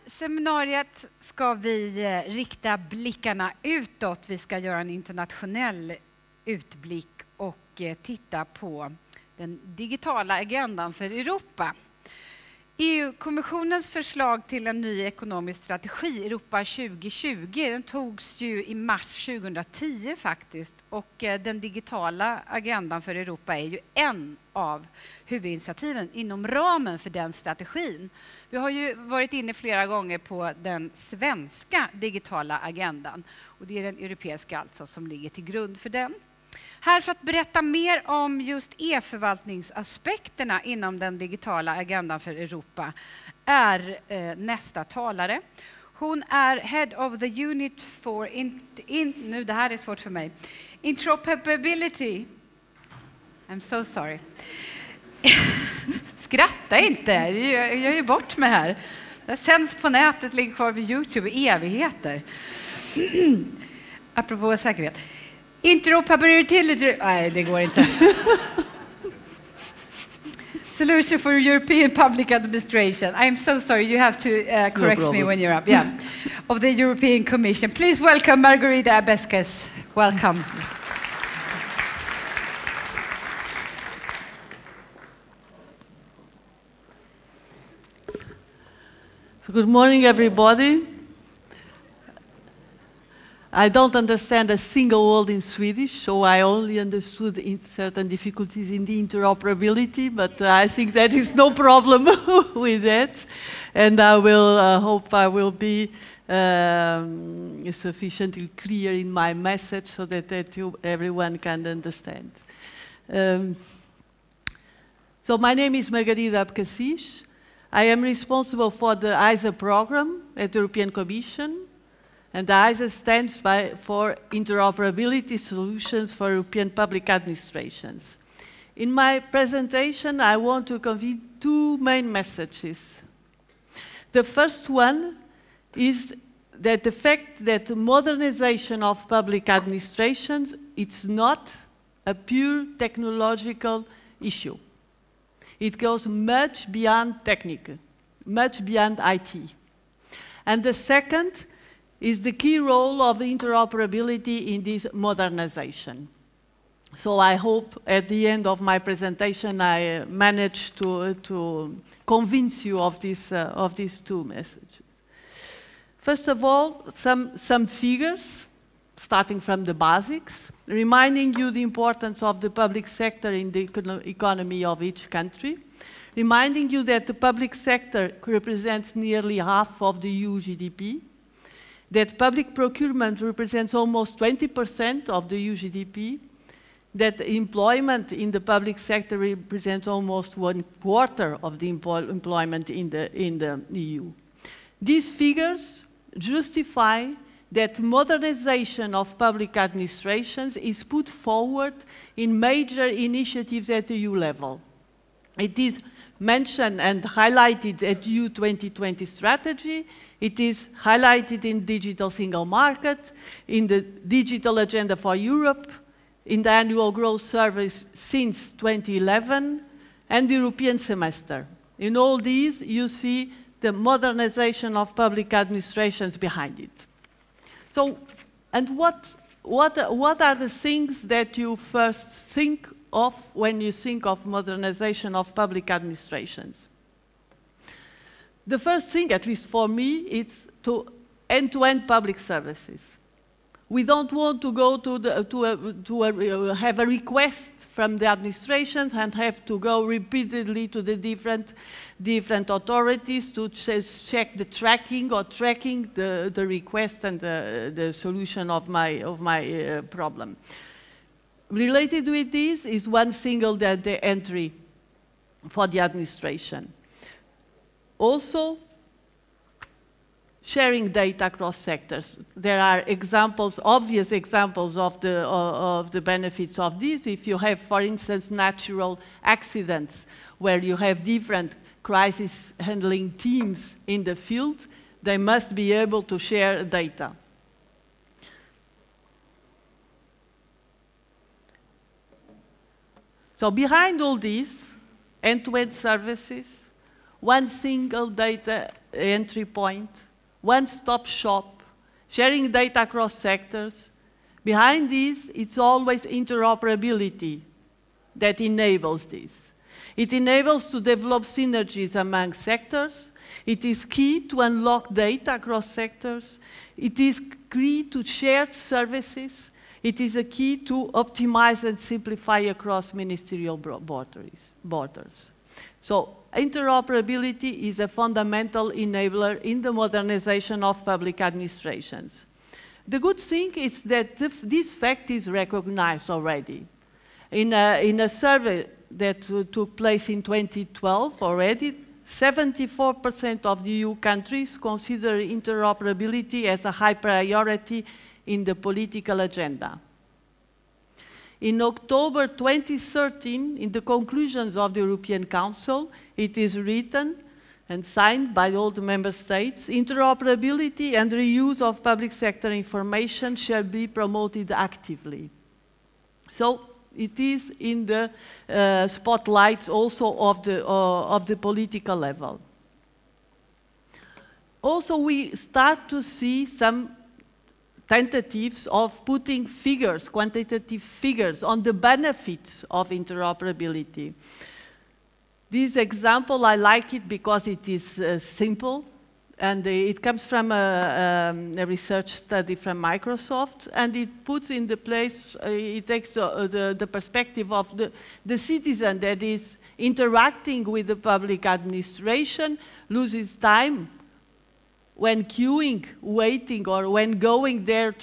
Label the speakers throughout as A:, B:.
A: seminariet ska vi rikta blickarna utåt. Vi ska göra en internationell utblick och titta på den digitala agendan för Europa. EU-kommissionens förslag till en ny ekonomisk strategi, Europa 2020, den togs ju i mars 2010 faktiskt. Och den digitala agendan för Europa är ju en av huvudinitiativen inom ramen för den strategin. Vi har ju varit inne flera gånger på den svenska digitala agendan. Och det är den europeiska alltså som ligger till grund för den. Här för att berätta mer om just e-förvaltningsaspekterna inom den digitala agendan för Europa är nästa talare. Hon är Head of the Unit for det här är svårt för mig. Interoperability. I'm so sorry. Skratta inte, jag gör ju bort mig här. Det sänds på nätet, ligger kvar vid YouTube i evigheter. Apropå säkerhet. Interoperability, nej det går inte. Solution for European Public Administration. I'm so sorry, you have to correct me when you're up. Yeah, of the European Commission. Please welcome Margarita Abescas. Welcome.
B: Good morning, everybody. I don't understand a single word in Swedish, so I only understood certain difficulties in the interoperability, but I think that is no problem with that. And I will hope I will be sufficiently clear in my message so that everyone can understand. So my name is Margarita Abescas. I am responsible for the ISA program at the European Commission. And the ISA stands for Interoperability Solutions for European Public Administrations. In my presentation, I want to convey two main messages. The first one is that the fact that modernization of public administrations is not a pure technological issue. It goes much beyond technical, much beyond IT. And the second is the key role of interoperability in this modernization. So I hope at the end of my presentation I managed to convince you of these two messages. First of all, some figures, starting from the basics, reminding you the importance of the public sector in the economy of each country, reminding you that the public sector represents nearly half of the EU GDP, that public procurement represents almost 20% of the EU GDP, that employment in the public sector represents almost 1/4 of the employment in the EU. These figures justify that modernization of public administrations is put forward in major initiatives at the EU level. It is mentioned and highlighted at EU 2020 strategy. It is highlighted in Digital Single Market, in the Digital Agenda for Europe, in the Annual Growth Survey since 2011, and the European Semester. In all these, you see the modernization of public administrations behind it. So, and what are the things that you first think of when you think of modernization of public administrations? The first thing, at least for me, is to end-to-end public services. We don't want to go to have a request from the administrations and have to go repeatedly to the different authorities to check the tracking or tracking the request and the solution of my problem. Related with this is one single data entry for the administration. Also, sharing data across sectors. There are examples, obvious examples of the benefits of this. If you have, for instance, natural accidents where you have different crisis handling teams in the field, they must be able to share data. So behind all these end-to-end services, one single data entry point, one-stop shop, sharing data across sectors. Behind this, it's always interoperability that enables this. It enables to develop synergies among sectors. It is key to unlock data across sectors. It is key to share services. It is a key to optimize and simplify across ministerial borders. So interoperability is a fundamental enabler in the modernization of public administrations. The good thing is that this fact is recognized already. In a survey that took place in 2012 already, 74% of the EU countries consider interoperability as a high priority in the political agenda. In October 2013, in the conclusions of the European Council, it is written and signed by all the member states, interoperability and reuse of public sector information shall be promoted actively. So it is in the spotlights also of the political level. Also, we start to see some tentatives of putting figures, quantitative figures, on the benefits of interoperability. This example, I like it because it is simple, and it comes from a research study from Microsoft, and it puts in the place, it takes the perspective of the citizen that is interacting with the public administration, loses time when queuing, waiting, or when going there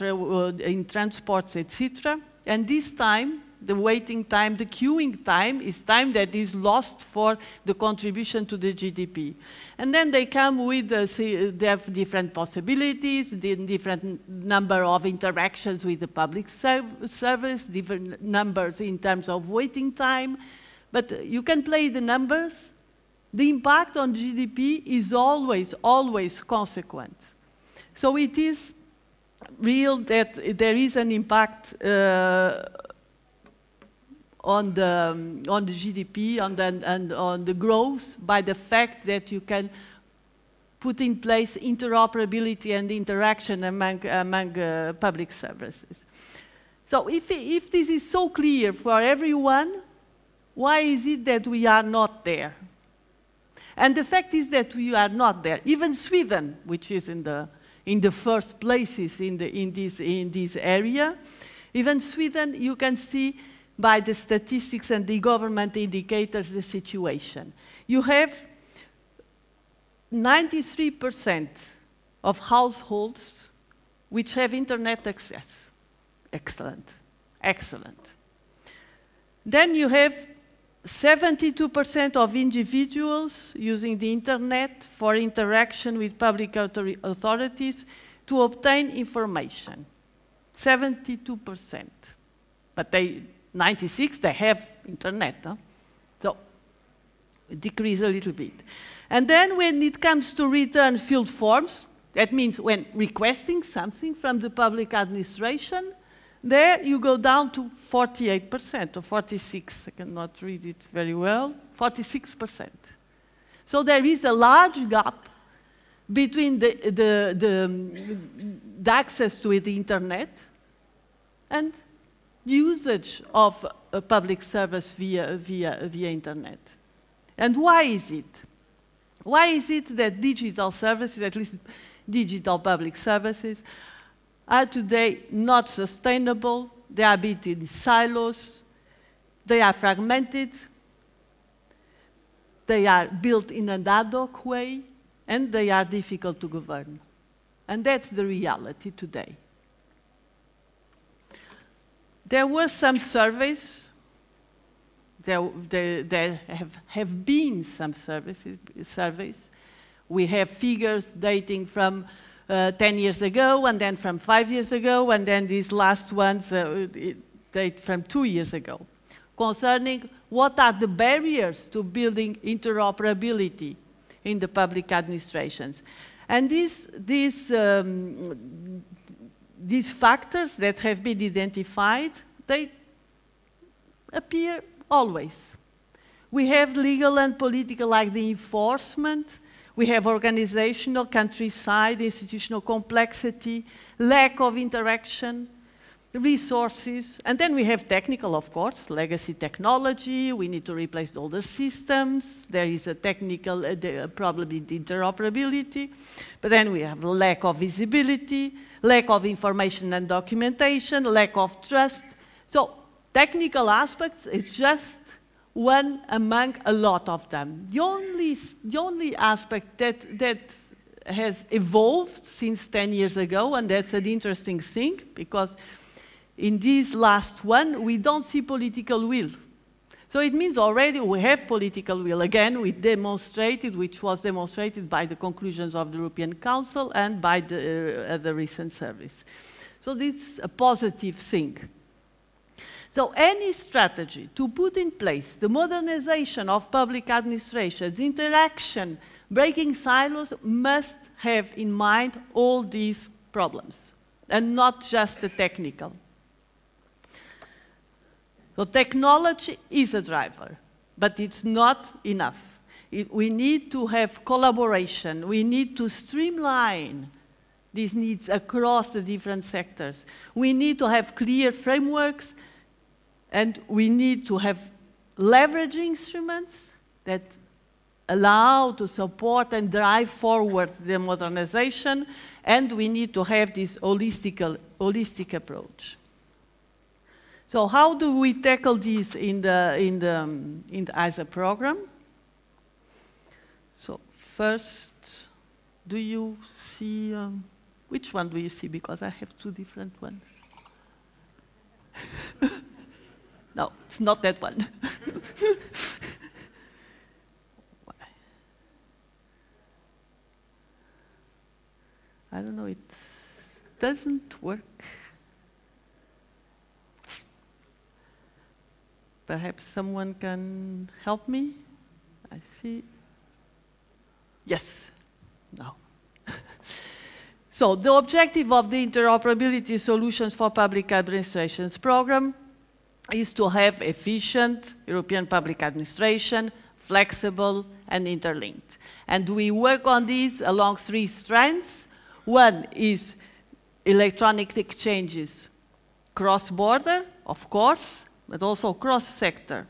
B: in transports, etc. And this time, the waiting time, the queuing time, is time that is lost for the contribution to the GDP. And then they come with, they have different possibilities, the different number of interactions with the public service, different numbers in terms of waiting time. But you can play the numbers. The impact on GDP is always, always consequent. So it is real that there is an impact on the GDP and on the growth by the fact that you can put in place interoperability and interaction among public services. So if this is so clear for everyone, why is it that we are not there? And the fact is that we are not there. Even Sweden, which is in the first places in this area, even Sweden, you can see by the statistics and the government indicators the situation. You have 93% of households which have internet access. Excellent, excellent. Then you have 72% of individuals using the internet for interaction with public authorities to obtain information. 72%. But 96, they have internet. Huh? So decrease a little bit. And then when it comes to return filled forms, that means when requesting something from the public administration, there you go down to 48% or 46%. I cannot read it very well. 46%. So there is a large gap between the access to the internet and usage of a public service via internet. And why is it? Why is it that digital services, at least digital public services, are today not sustainable? They are built in silos, they are fragmented, they are built in an ad hoc way, and they are difficult to govern. And that's the reality today. There were some surveys, there have been some surveys. We have figures dating from 10 years ago, and then from 5 years ago, and then these last ones date from 2 years ago, concerning what are the barriers to building interoperability in the public administrations. And these factors that have been identified, they appear always. We have legal and political, like the enforcement. We have organizational, countryside, institutional complexity, lack of interaction, resources, and then we have technical, of course, legacy technology. We need to replace older systems. There is a technical problem in interoperability, but then we have lack of visibility, lack of information and documentation, lack of trust. So technical aspects is just one among a lot of them. The only aspect that has evolved since 10 years ago, and that's an interesting thing, because in this last one, we don't see political will. So it means already we have political will. Again, we demonstrated, which was demonstrated by the conclusions of the European Council and by the recent service. So this is a positive thing. So any strategy to put in place the modernization of public administrations, interaction, breaking silos, must have in mind all these problems, and not just the technical. So technology is a driver, but it's not enough. We need to have collaboration. We need to streamline these needs across the different sectors. We need to have clear frameworks, and we need to have leverage instruments that allow to support and drive forward the modernization, and we need to have this holistic approach. So how do we tackle this in the ISA program? So first, do you see, which one do you see? Because I have two different ones. No, it's not that one. I don't know, it doesn't work. Perhaps someone can help me? I see. Yes. No. So the objective of the Interoperability Solutions for Public Administrations program is to have efficient European public administration, flexible and interlinked. And we work on these along three strands. One is electronic exchanges, cross-border, of course, but also cross-sector.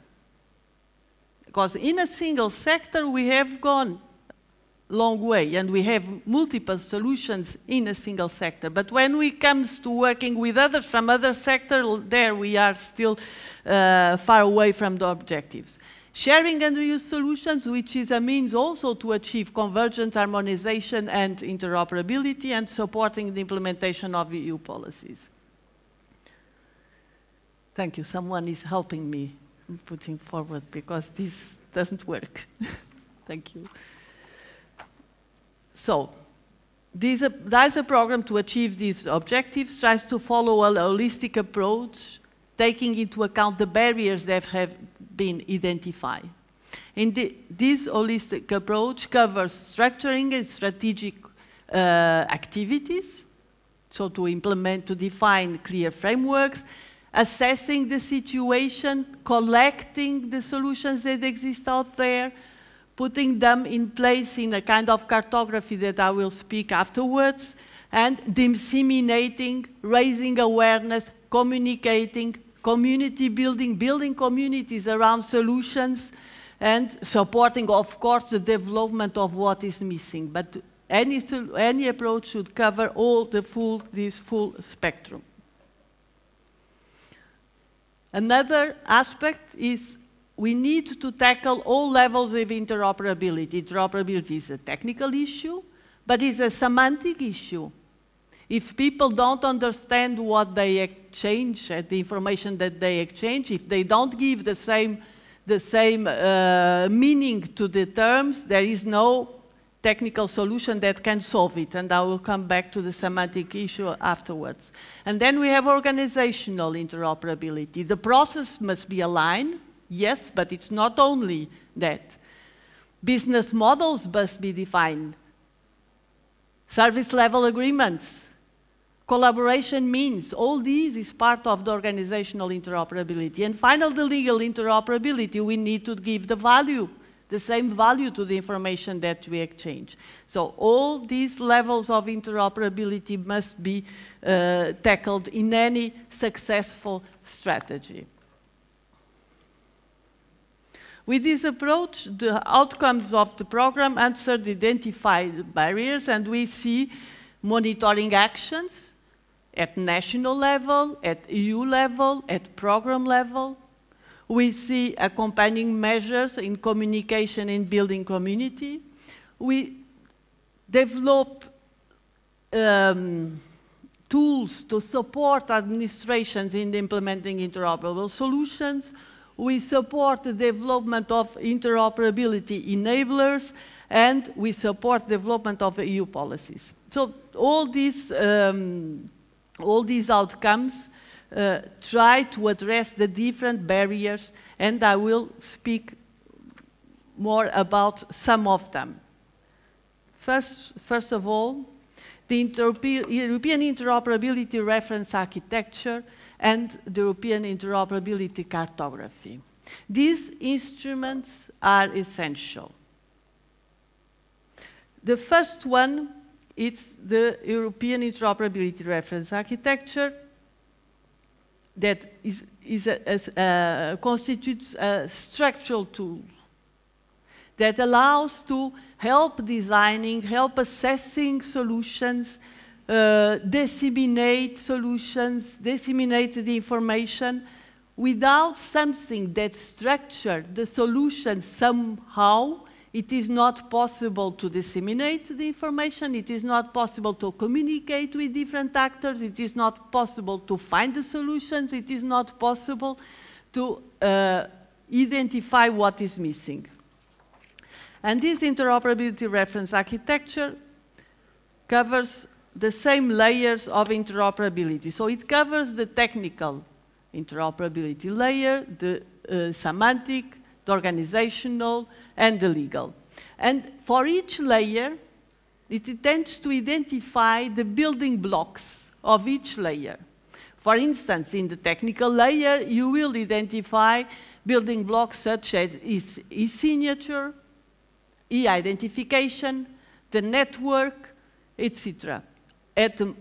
B: Because in a single sector, we have gone a long way, and we have multiple solutions in a single sector. But when it comes to working with others from other sectors, there we are still far away from the objectives. Sharing and reuse solutions, which is a means also to achieve convergence, harmonization, and interoperability, and supporting the implementation of EU policies. Thank you. Someone is helping me putting forward, because this doesn't work. Thank you. So, there's a program to achieve these objectives, tries to follow a holistic approach, taking into account the barriers that have been identified. And this holistic approach covers structuring and strategic activities, so to implement, to define clear frameworks, assessing the situation, collecting the solutions that exist out there, putting them in place in a kind of cartography that I will speak afterwards, and disseminating, raising awareness, communicating, community building, building communities around solutions, and supporting, of course, the development of what is missing. But any approach should cover all this full spectrum. Another aspect is we need to tackle all levels of interoperability. Interoperability is a technical issue, but it's a semantic issue. If people don't understand what they exchange, the information that they exchange, if they don't give the same meaning to the terms, there is no technical solution that can solve it. And I will come back to the semantic issue afterwards. And then we have organizational interoperability. The process must be aligned, yes, but it's not only that. Business models must be defined. Service level agreements. Collaboration means, all these is part of the organizational interoperability. And finally, the legal interoperability, we need to give the value the same value to the information that we exchange. So all these levels of interoperability must be tackled in any successful strategy. With this approach, the outcomes of the program answer the identified barriers, and we see monitoring actions at national level, at EU level, at program level. We see accompanying measures in communication and building community. We develop tools to support administrations in implementing interoperable solutions. We support the development of interoperability enablers, and we support development of EU policies. So all these outcomes try to address the different barriers, and I will speak more about some of them. First of all, the European Interoperability Reference Architecture and the European Interoperability Cartography. These instruments are essential. The first one is the European Interoperability Reference Architecture that constitutes a structural tool that allows to help designing, help assessing solutions, disseminate solutions, disseminate the information. Without something that structures the solution somehow, it is not possible to disseminate the information, it is not possible to communicate with different actors, it is not possible to find the solutions, it is not possible to identify what is missing. And this interoperability reference architecture covers the same layers of interoperability. So it covers the technical interoperability layer, the semantic, the organizational, and the legal. And for each layer, it intends to identify the building blocks of each layer. For instance, in the technical layer, you will identify building blocks such as e-signature, e-identification, the network, etc. At the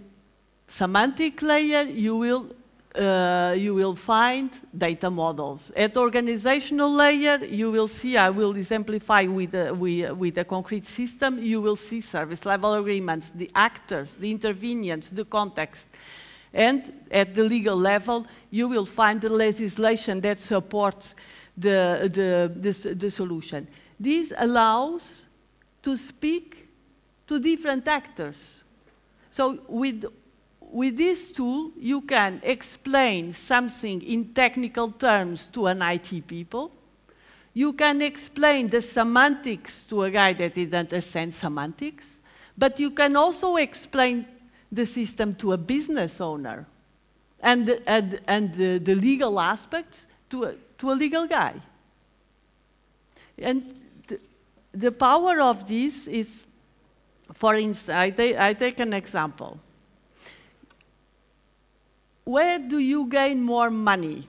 B: semantic layer, you will find data models. At the organizational layer, you will see, I will exemplify with a concrete system, you will see service level agreements, the actors, the intervenients, the context. And at the legal level, you will find the legislation that supports the solution. This allows to speak to different actors. So with this tool, you can explain something in technical terms to an IT people. You can explain the semantics to a guy that understands semantics. But you can also explain the system to a business owner and the legal aspects to a legal guy. And the power of this is, for instance, I take an example. Where do you gain more money?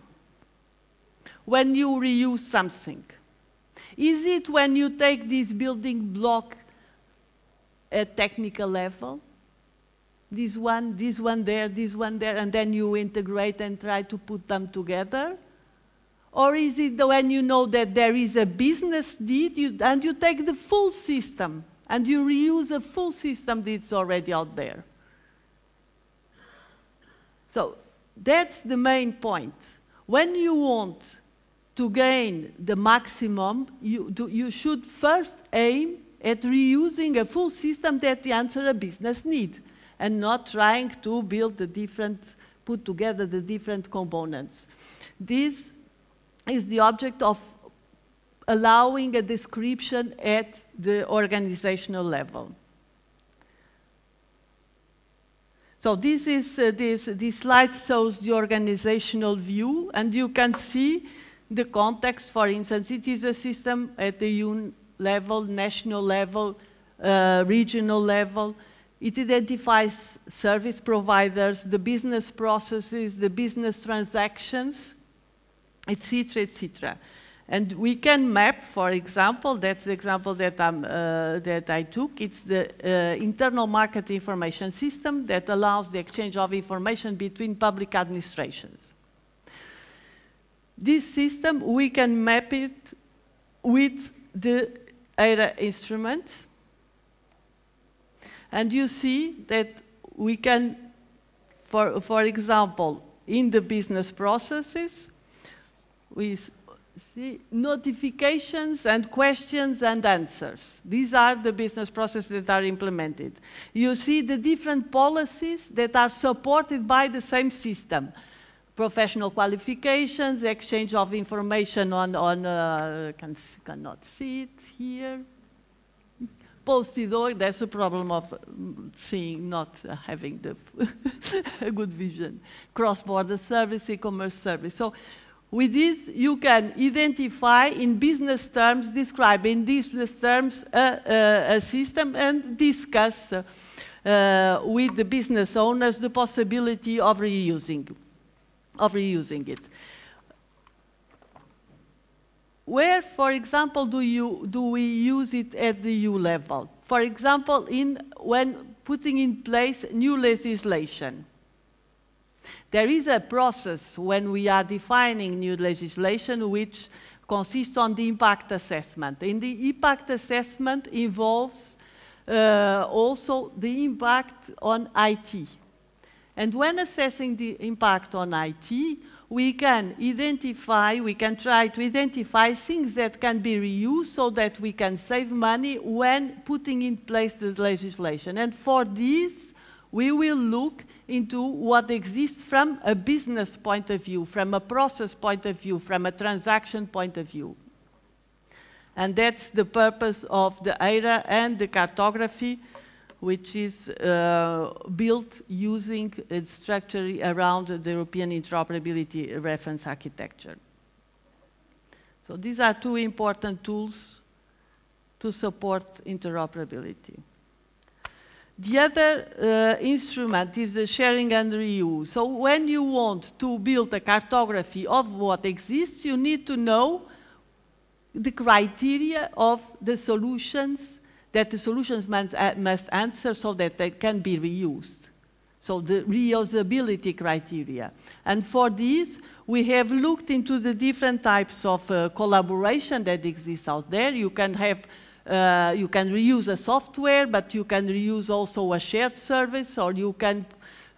B: When you reuse something. Is it when you take this building block at technical level? This one there, and then you integrate and try to put them together? Or is it when you know that there is a business need and you take the full system and you reuse a full system that's already out there? So that's the main point. When you want to gain the maximum, you should first aim at reusing a full system that answers a business need and not trying to put together the different components. This is the object of allowing a description at the organizational level. So this slide shows the organizational view, and you can see the context. For instance, it is a system at the UN level, national level, regional level. It identifies service providers, the business processes, the business transactions, etc., etc. And we can map, for example, that's the example that, that I took. It's the internal market information system that allows the exchange of information between public administrations. This system, we can map it with the ERA instrument. And you see that we can, for example, in the business processes, we see notifications and questions and answers. These are the business processes that are implemented. You see the different policies that are supported by the same system. Professional qualifications, exchange of information cannot see it here. Posted org, that's a problem of seeing, not having the a good vision. Cross-border service, e-commerce service. So with this, you can identify in business terms, describe in business terms a system and discuss with the business owners the possibility of reusing it. Where, for example, do we use it at the EU level? For example, when putting in place new legislation. There is a process when we are defining new legislation which consists on the impact assessment. And the impact assessment involves also the impact on IT. And when assessing the impact on IT, we can try to identify things that can be reused so that we can save money when putting in place the legislation. And for this, we will look into what exists from a business point of view, from a process point of view, from a transaction point of view. And that's the purpose of the ERA and the cartography, which is built using a structure around the European interoperability reference architecture. So these are two important tools to support interoperability. The other instrument is the sharing and reuse. So when you want to build a cartography of what exists, you need to know the criteria of the solutions that the solutions must answer so that they can be reused. So the reusability criteria. And for this, we have looked into the different types of collaboration that exists out there. You can reuse a software, but you can reuse also a shared service, or you can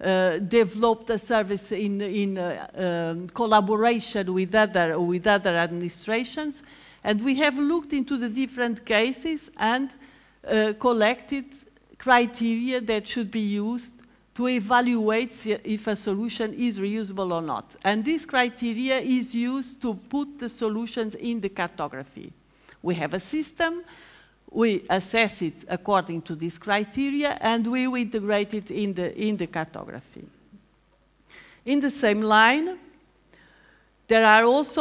B: develop the service in collaboration with other administrations. And we have looked into the different cases and collected criteria that should be used to evaluate if a solution is reusable or not. And this criteria is used to put the solutions in the cartography. We have a system, we assess it according to this criteria, and we will integrate it in the cartography. In the same line, there is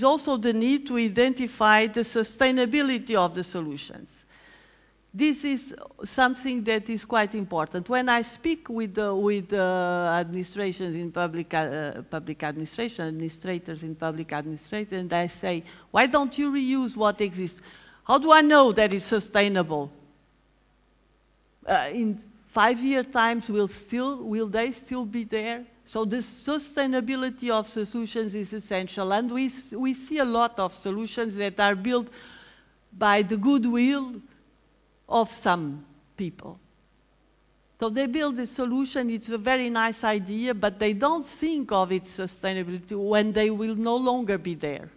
B: also the need to identify the sustainability of the solutions. This is something that is quite important. When I speak with administrations in public administration, administrators in public administration, and I say, why don't you reuse what exists? How do I know that it's sustainable? In 5 years' time, will they still be there? So the sustainability of solutions is essential, and we see a lot of solutions that are built by the goodwill of some people. So they build a solution, it's a very nice idea, but they don't think of its sustainability when they will no longer be there.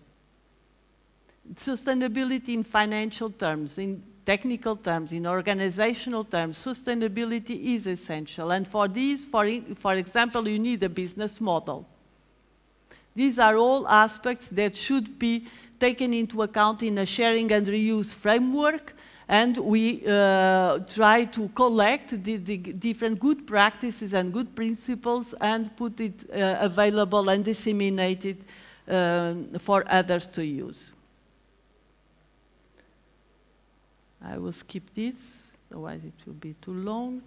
B: Sustainability in financial terms, in technical terms, in organizational terms, sustainability is essential. And for this, for example, you need a business model. These are all aspects that should be taken into account in a sharing and reuse framework, and we try to collect the different good practices and good principles and put it available and disseminate it for others to use. I will skip this, otherwise it will be too long.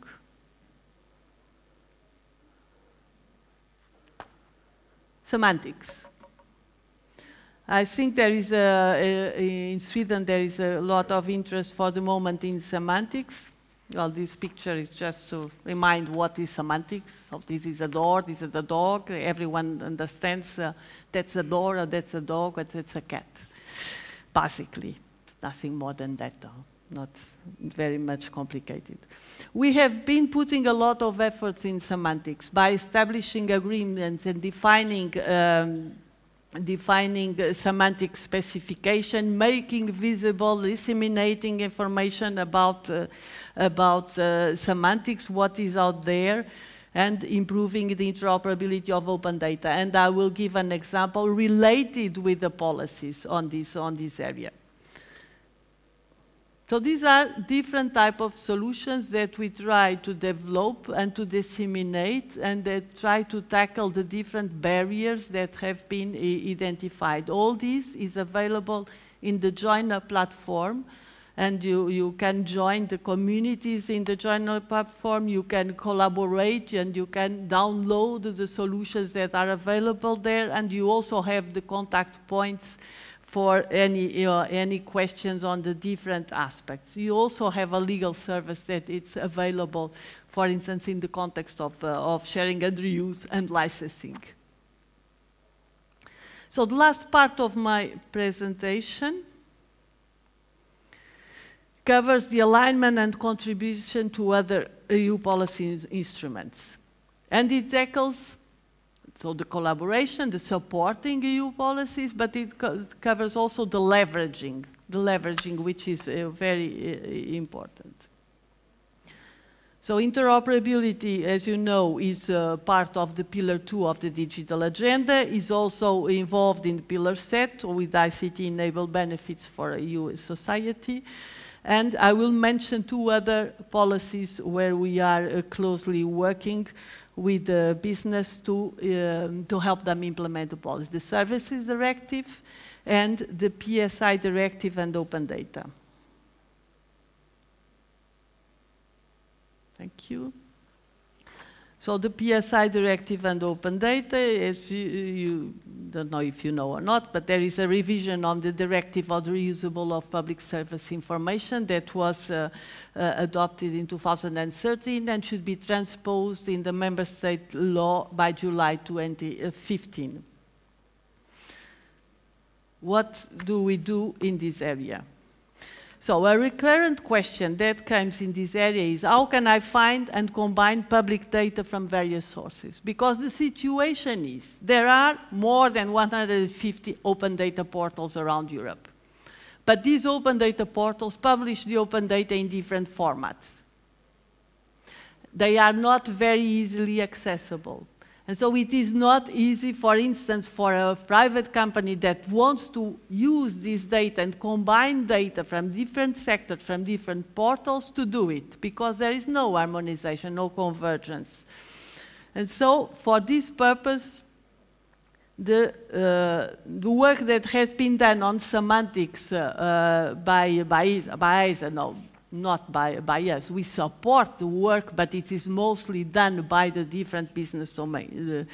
B: Semantics. I think there is in Sweden there is a lot of interest for the moment in semantics. Well, this picture is just to remind what is semantics. So this is a door, this is a dog. Everyone understands that's a door, or that's a dog, or that's a cat. Basically, nothing more than that, though. Not very much complicated. We have been putting a lot of efforts in semantics by establishing agreements and defining semantic specification, making visible, disseminating information about semantics, what is out there, and improving the interoperability of open data. And I will give an example related with the policies on this area. So these are different types of solutions that we try to develop and to disseminate, and that try to tackle the different barriers that have been identified. All this is available in the Joiner platform, and you can join the communities in the Joiner platform, you can collaborate, and you can download the solutions that are available there, and you also have the contact points for any questions on the different aspects. You also have a legal service that it's available, for instance, in the context of sharing and reuse and licensing. So the last part of my presentation covers the alignment and contribution to other EU policy instruments. And it tackles the collaboration, the supporting EU policies, but it covers also the leveraging, which is very important. So interoperability, as you know, is part of the Pillar 2 of the digital agenda, is also involved in Pillar set with ICT-enabled benefits for EU society. And I will mention two other policies where we are closely working with the business to help them implement the policy. The Services Directive and the PSI Directive and Open Data. Thank you. So the PSI Directive and Open Data, as you don't know if you know or not, but there is a revision on the Directive on the Reusable of Public Service Information that was adopted in 2013 and should be transposed in the member state law by July 2015. What do we do in this area? So a recurrent question that comes in this area is, how can I find and combine public data from various sources? Because the situation is, there are more than 150 open data portals around Europe. But these open data portals publish the open data in different formats. They are not very easily accessible. And so it is not easy, for instance, for a private company that wants to use this data and combine data from different sectors, from different portals, to do it, because there is no harmonization, no convergence. And so for this purpose, the work that has been done on semantics by ISA, no, not by us. We support the work, but it is mostly done by the different business domain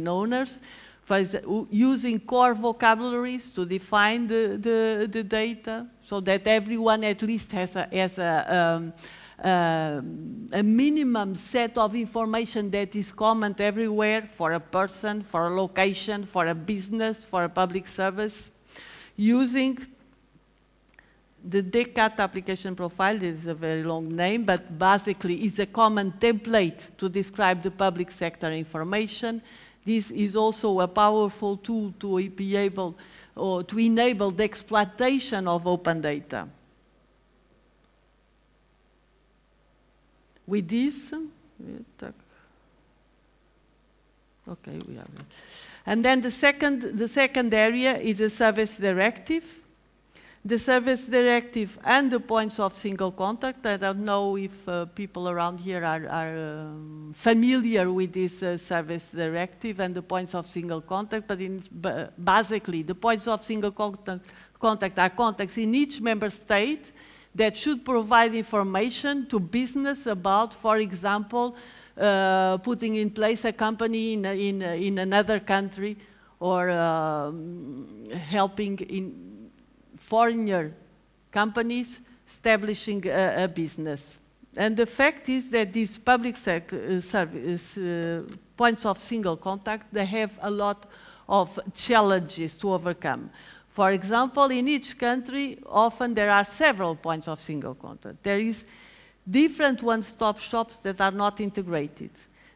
B: owners. For example, using core vocabularies to define the data, so that everyone at least has a minimum set of information that is common everywhere for a person, for a location, for a business, for a public service. Using the DECAT application profile, this is a very long name, but basically it's a common template to describe the public sector information. This is also a powerful tool to be able, or to enable the exploitation of open data. With this, okay, we have it. And then the second area is the Service Directive. The Service Directive and the points of single contact. I don't know if people around here are familiar with this Service Directive and the points of single contact, but basically the points of single contact are contacts in each member state that should provide information to business about, for example, putting in place a company in another country, or helping in foreigner companies establishing a business. And the fact is that these public service points of single contact, they have a lot of challenges to overcome. For example, in each country, often there are several points of single contact. There is different one-stop shops that are not integrated.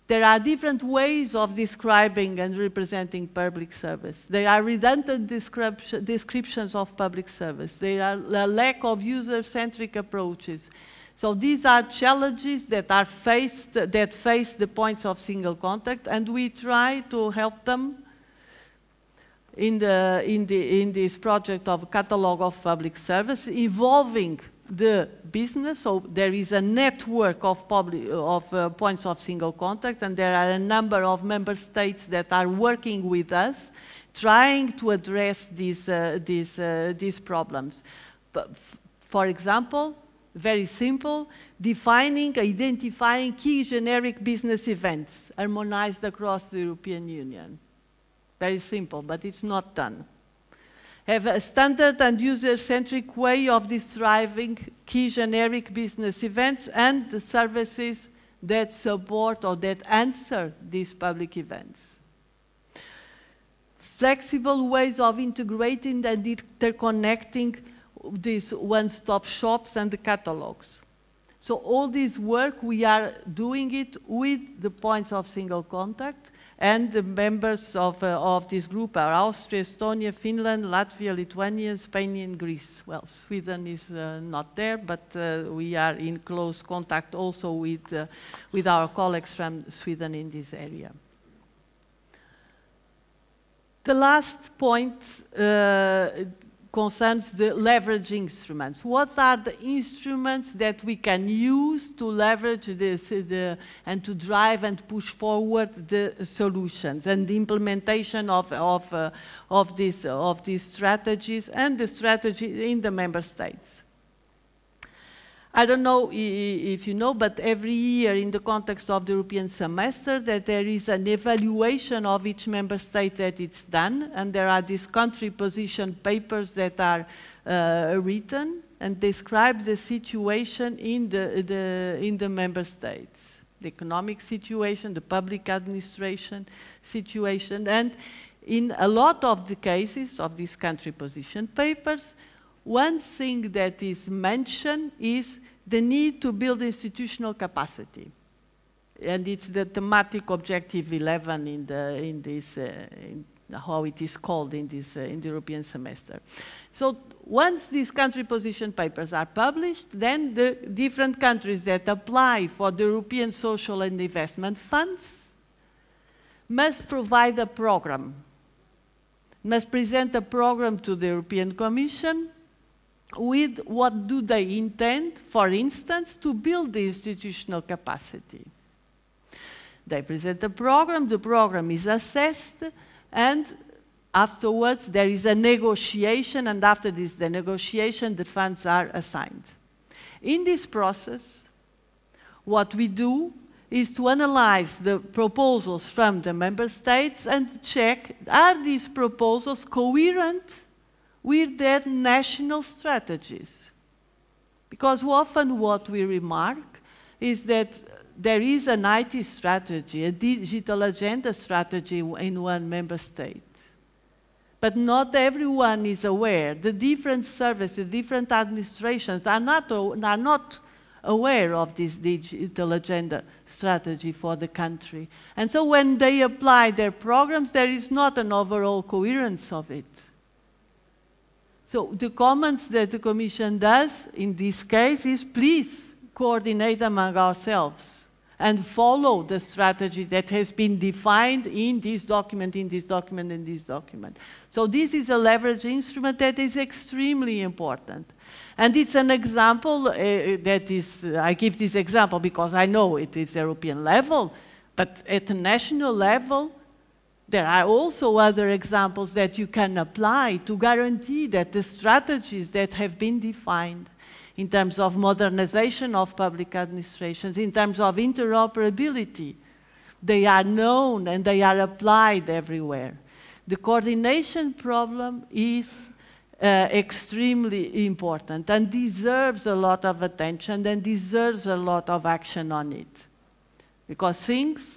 B: There are different ways of describing and representing public service. There are redundant descriptions of public service. There are a lack of user-centric approaches. So these are challenges that are face the points of single contact, and we try to help them in this project of catalog of public service, involving the business. So there is a network of points of single contact, and there are a number of member states that are working with us, trying to address these problems. But for example, very simple, identifying key generic business events harmonized across the European Union. Very simple, but it's not done. Have a standard and user-centric way of describing key generic business events and the services that support or that answer these public events. Flexible ways of integrating and interconnecting these one-stop shops and the catalogs. So all this work, we are doing it with the points of single contact, and the members of this group are Austria, Estonia, Finland, Latvia, Lithuania, Spain, and Greece. Well, Sweden is not there, but we are in close contact also with our colleagues from Sweden in this area. The last point concerns the leverage instruments. What are the instruments that we can use to leverage this and to drive and push forward the solutions and the implementation of these strategies and the strategy in the member states? I don't know if you know, but every year in the context of the European semester that there is an evaluation of each member state that it's done, and there are these country position papers that are written and describe the situation in the member states, the economic situation, the public administration situation, and in a lot of the cases of these country position papers, one thing that is mentioned is the need to build institutional capacity. And it's the thematic objective 11 in how it is called in the European semester. So once these country position papers are published, then the different countries that apply for the European Social and Investment Funds must provide a program, must present a program to the European Commission with what do they intend, for instance, to build the institutional capacity. They present a program, the program is assessed, and afterwards there is a negotiation, and after this, the negotiation, the funds are assigned. In this process, what we do is to analyze the proposals from the member states and check, are these proposals coherent with their national strategies? Because often what we remark is that there is an IT strategy, a digital agenda strategy in one member state. But not everyone is aware. The different services, different administrations are not aware of this digital agenda strategy for the country. And so when they apply their programs, there is not an overall coherence of it. So the comments that the Commission does in this case is, please coordinate among ourselves and follow the strategy that has been defined in this document, in this document, in this document. So this is a leverage instrument that is extremely important. And it's an example that is, I give this example because I know it is European level, but at the national level, there are also other examples that you can apply to guarantee that the strategies that have been defined in terms of modernization of public administrations, in terms of interoperability, they are known and they are applied everywhere. The coordination problem is extremely important and deserves a lot of attention and deserves a lot of action on it. Because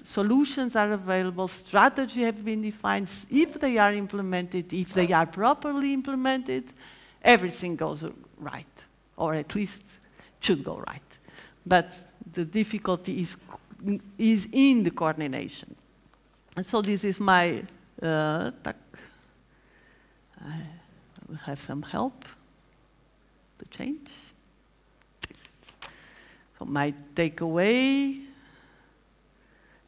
B: solutions are available, strategy have been defined. If they are implemented, if they are properly implemented, everything goes right, or at least should go right. But the difficulty is in the coordination. And so this is my talk. I will have some help to change. So my takeaway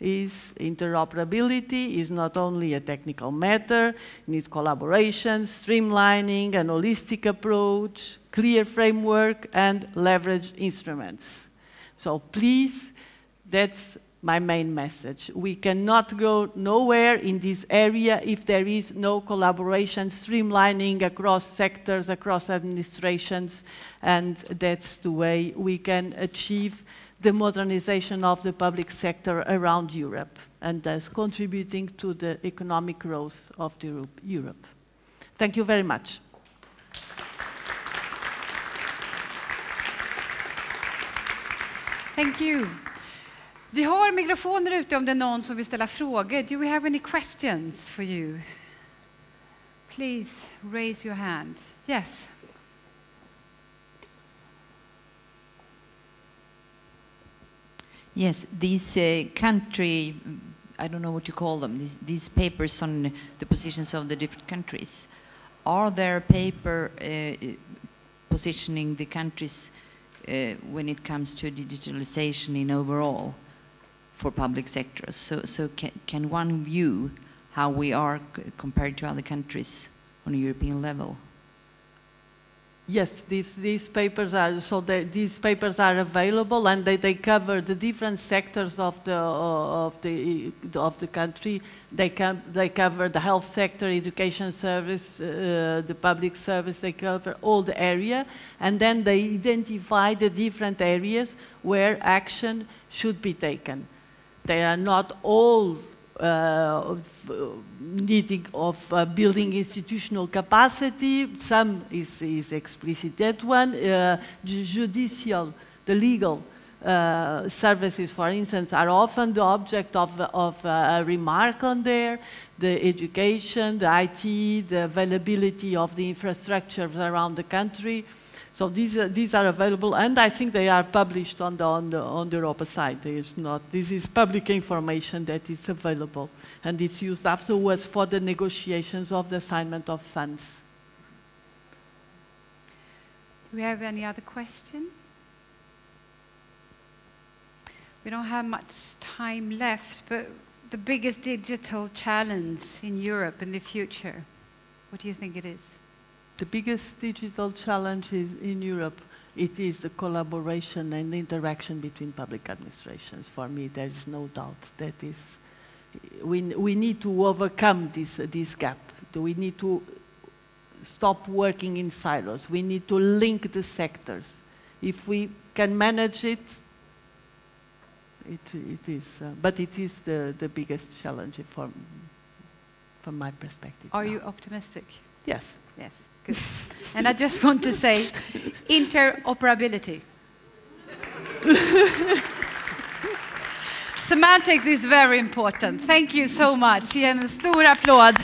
B: is interoperability is not only a technical matter, it needs collaboration, streamlining, an holistic approach, clear framework, and leverage instruments. So please, that's my main message. We cannot go nowhere in this area if there is no collaboration, streamlining across sectors, across administrations, and that's the way we can achieve the modernization of the public sector around Europe, and thus contributing to the economic growth of Europe. Thank you very much.
A: Thank you. Vi har mikrofoner ute om det är någon som vill ställa frågor. Do we have any questions for you? Please raise your hand. Yes.
C: Yes, these country, I don't know what you call them, these papers on the positions of the different countries. Are there paper positioning the countries when it comes to digitalization in overall for public sectors? So can one view how we are compared to other countries on a European level?
B: Yes, these papers are these papers are available, and they cover the different sectors of the country. They cover the health sector, education service, the public service. They cover all the area, and then they identify the different areas where action should be taken. They are not all needing of building institutional capacity. Some is explicit. That one, judicial, the legal services, for instance, are often the object of a remark on there. The education, the IT, the availability of the infrastructures around the country. So these are available, and I think they are published on the Europa site. This is public information that is available, and it's used afterwards for the negotiations of the assignment of funds.
A: Do we have any other question? We don't have much time left, but the biggest digital challenge in Europe in the future, what do you think it is?
B: The biggest digital challenge in Europe, it is the collaboration and the interaction between public administrations. For me, there is no doubt that is, we need to overcome this gap. We need to stop working in silos. We need to link the sectors. If we can manage it, it is. But it is the biggest challenge from my perspective.
A: Are you optimistic?
B: Yes.
A: Yes. Good. And I just want to say, interoperability. Semantics is very important. Thank you so much. Ge en stor applåd.